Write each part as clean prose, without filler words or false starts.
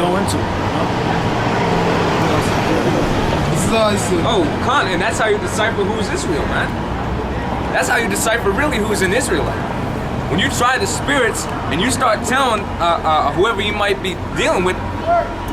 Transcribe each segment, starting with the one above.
go into it. This is all he said. Oh, and that's how you decipher who's Israel, man. That's how you decipher really who's an Israelite. When you try the spirits and you start telling whoever you might be dealing with,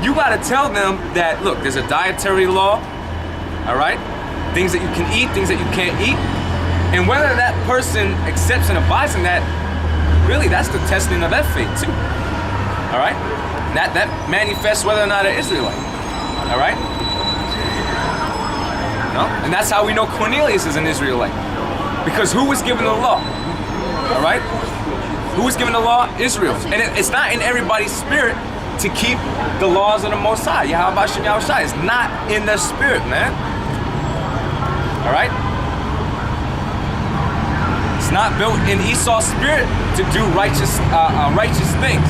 you gotta tell them that, look, there's a dietary law, all right? Things that you can eat, things that you can't eat. And whether that person accepts and abides in that, really, that's the testing of that faith too, all right? That manifests whether or not an Israelite, all right? No? And that's how we know Cornelius is an Israelite. Because who was given the law? All right? Who was given the law? Israel. And it's not in everybody's spirit to keep the laws of the Most High. Yahweh Shem Yahushai. It's not in their spirit, man. All right? It's not built in Esau's spirit to do righteous things.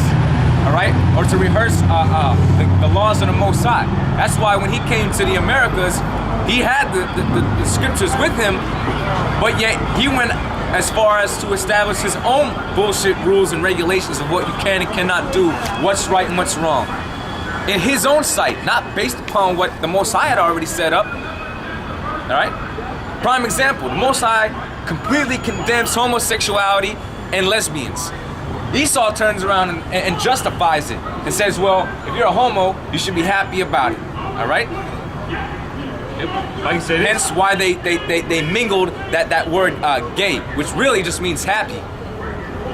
All right? Or to rehearse the laws of the Most High. That's why when he came to the Americas, he had the scriptures with him, but yet he went as far as to establish his own bullshit rules and regulations of what you can and cannot do, what's right and what's wrong. In his own sight, not based upon what the Most High had already set up. All right? Prime example, the Most High completely condemns homosexuality and lesbians. Esau turns around and justifies it and says, well, if you're a homo, you should be happy about it. All right? Like I said, hence why they mingled that word gay, which really just means happy.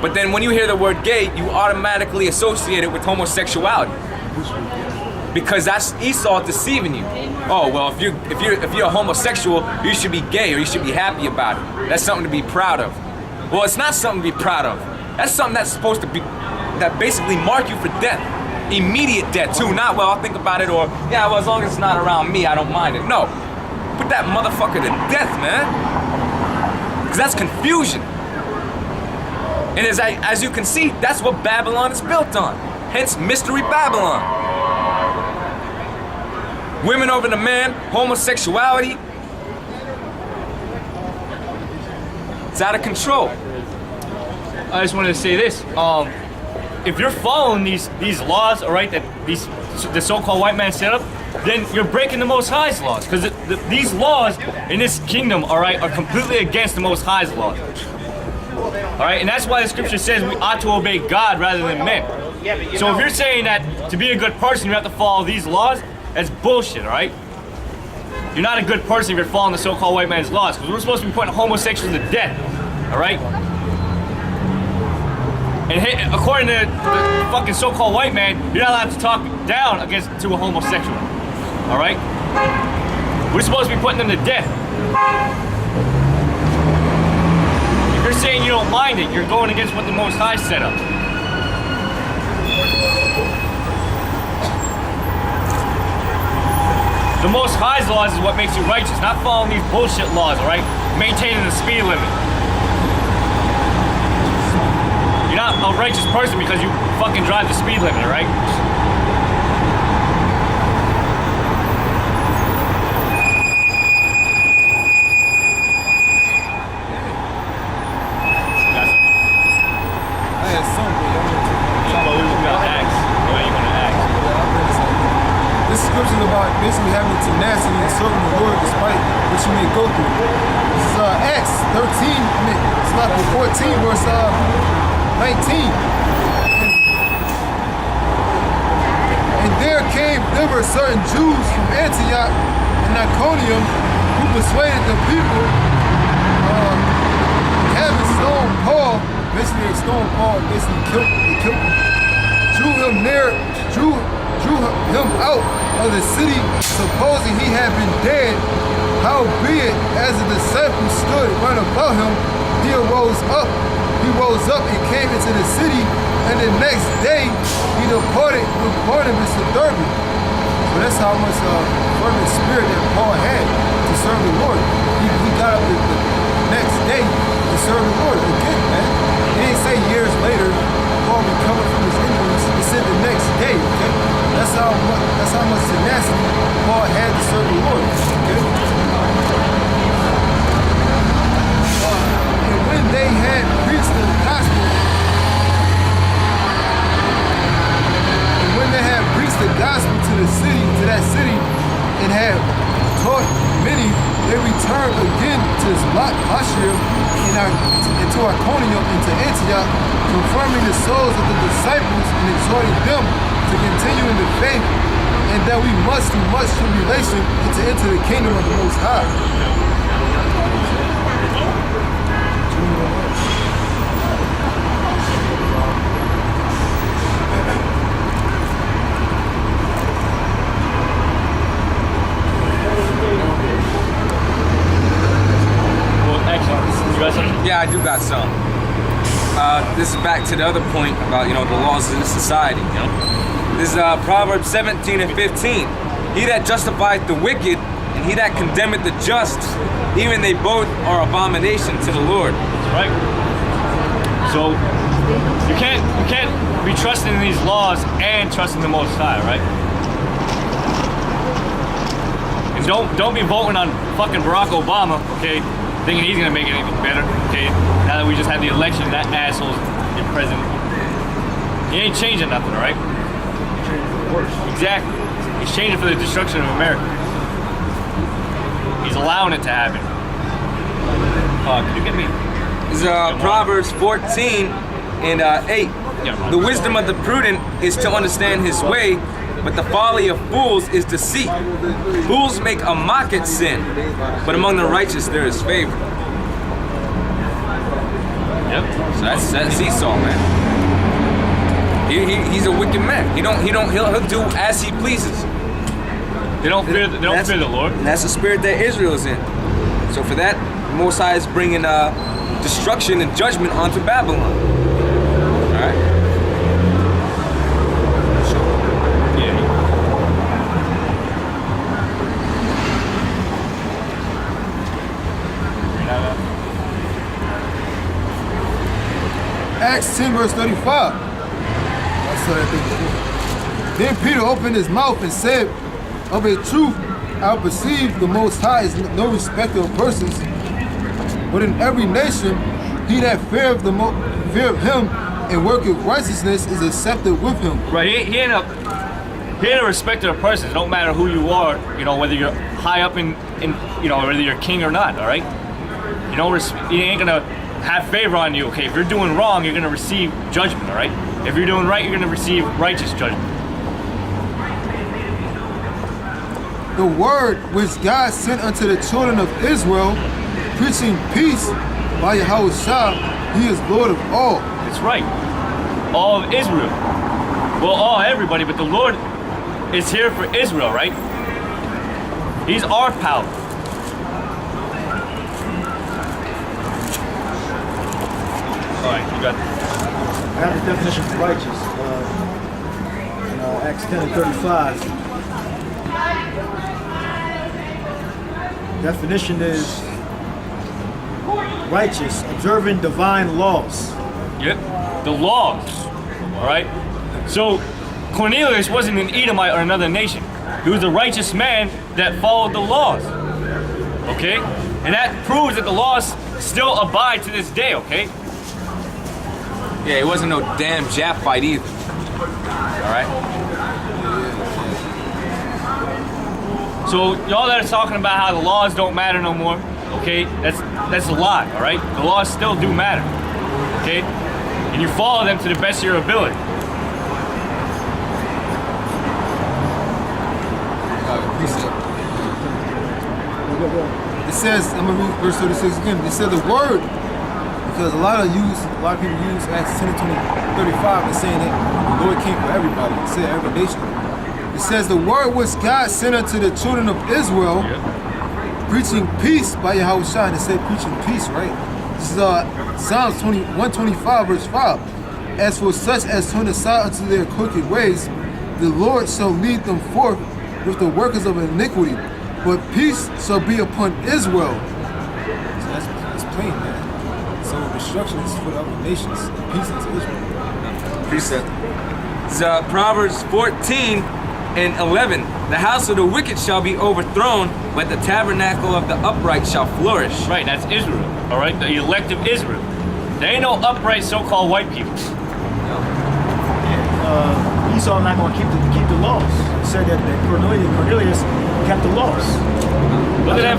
But then when you hear the word gay, you automatically associate it with homosexuality, because that's Esau deceiving you. Oh well, if you're a homosexual, you should be gay or you should be happy about it. That's something to be proud of. Well, it's not something to be proud of. That's something that's supposed to be that basically mark you for death. Immediate death too, not well I'll think about it, or yeah, well as long as it's not around me I don't mind it. No, put that motherfucker to death, man, because that's confusion. And as you can see, that's what Babylon is built on, hence Mystery Babylon. Women over the man, homosexuality, it's out of control. I just wanted to say this, if you're following these laws, all right, that the so-called white man set up, then you're breaking the Most High's laws, because these laws in this kingdom, all right, are completely against the Most High's laws. All right, and that's why the scripture says we ought to obey God rather than men. So if you're saying that to be a good person you have to follow these laws, that's bullshit, all right? You're not a good person if you're following the so-called white man's laws, because we're supposed to be putting homosexuals to death, all right? And according to the fucking so-called white man, you're not allowed to talk down to a homosexual. All right? We're supposed to be putting them to death. If you're saying you don't mind it, you're going against what the Most High set up. The Most High's laws is what makes you righteous, not following these bullshit laws, all right? Maintaining the speed limit. You're not a righteous person because you fucking drive the speed limit, all right? I had something. This scripture is about basically having tenacity and serving the Lord despite what you may go through. This is Acts 13, it's like 14 verse 19. And there came thither certain Jews from Antioch and Iconium who persuaded the people, having stoned Paul, basically they stoned Paul, basically killed him, drew him out of the city, supposing he had been dead. Howbeit, as the disciples stood round about him, he rose up and came into the city, and the next day he departed with Barnabas to Derbe. So that's how much fervent spirit that Paul had to serve the Lord. He got up the next day to serve the Lord. Again, man. He didn't say years later, Paul recovered from his injuries. He said the next day, okay? That's how much tenacity Paul had to serve the Lord, okay? And when they had preached the gospel, that city, and had taught many, they returned again to Lastra and to Iconium and to Antioch, confirming the souls of the disciples and exhorting them to continue in the faith, and that we must through much tribulation to enter the kingdom of the Most High. Yeah, I do got some. This is back to the other point about, the laws of the society, This is Proverbs 17 and 15. He that justifieth the wicked and he that condemneth the just, even they both are abomination to the Lord. That's right. So you can't be trusting in these laws and trusting the Most High, right? And don't be voting on fucking Barack Obama, okay? Thinking he's gonna make it anything better, okay? Now that we just had the election, that asshole's your president. He ain't changing nothing, all right? Exactly. He's changing for the destruction of America. He's allowing it to happen. Can you get me? This is Proverbs 14 and 8. Yeah, the wisdom of the prudent is to understand his way, but the folly of fools is deceit. Fools make a mock at sin, but among the righteous there is favor. Yep. So that's Esau, man. He's a wicked man. He'll do as he pleases. They don't fear the Lord. And that's the spirit that Israel is in. So for that, Most High is bringing destruction and judgment onto Babylon. All right. Acts 10 verse 35. I saw that thing before. Then Peter opened his mouth and said, of a truth, I perceive the Most High is no respecter of persons, but in every nation, he that feareth him and worketh righteousness is accepted with him. Right, he ain't a respecter of persons. Don't matter who you are, whether you're high up in whether you're king or not, all right? He ain't gonna have favor on you, okay? If you're doing wrong, you're gonna receive judgment, all right? If you're doing right, you're gonna receive righteous judgment. The word which God sent unto the children of Israel, preaching peace by Yahushua, he is Lord of all. That's right. All of Israel. Well, everybody, but the Lord is here for Israel, right? He's our power. All right, you got I got the definition of righteous in Acts 10 and 35. Definition is righteous, observing divine laws. Yep, the laws. All right. So Cornelius wasn't an Edomite or another nation. He was a righteous man that followed the laws. Okay, and that proves that the laws still abide to this day. Okay. Yeah, it wasn't no damn Jap fight either. All right. So y'all that are talking about how the laws don't matter no more, okay? That's a lie, all right? The laws still do matter, okay? And you follow them to the best of your ability. It says, I'm gonna read verse 36 again. It said the word, because a lot of people use Acts 10 and 35 and saying that the Lord came for everybody. It said every nation. It says the word which God sent unto the children of Israel, preaching peace by Yahushua. And it said preaching peace, right? This is Psalms 125 verse 5. As for such as turn aside unto their crooked ways, the Lord shall lead them forth with the workers of iniquity, but peace shall be upon Israel. So that's plain, man. So destruction is for the other nations, peace is Israel. Precept. It's Proverbs 14 and 11. The house of the wicked shall be overthrown, but the tabernacle of the upright shall flourish. Right, that's Israel, all right? The elect of Israel. There ain't no upright so-called white people. Esau not going to keep the laws. It said that Cornelius kept the laws. Look at that.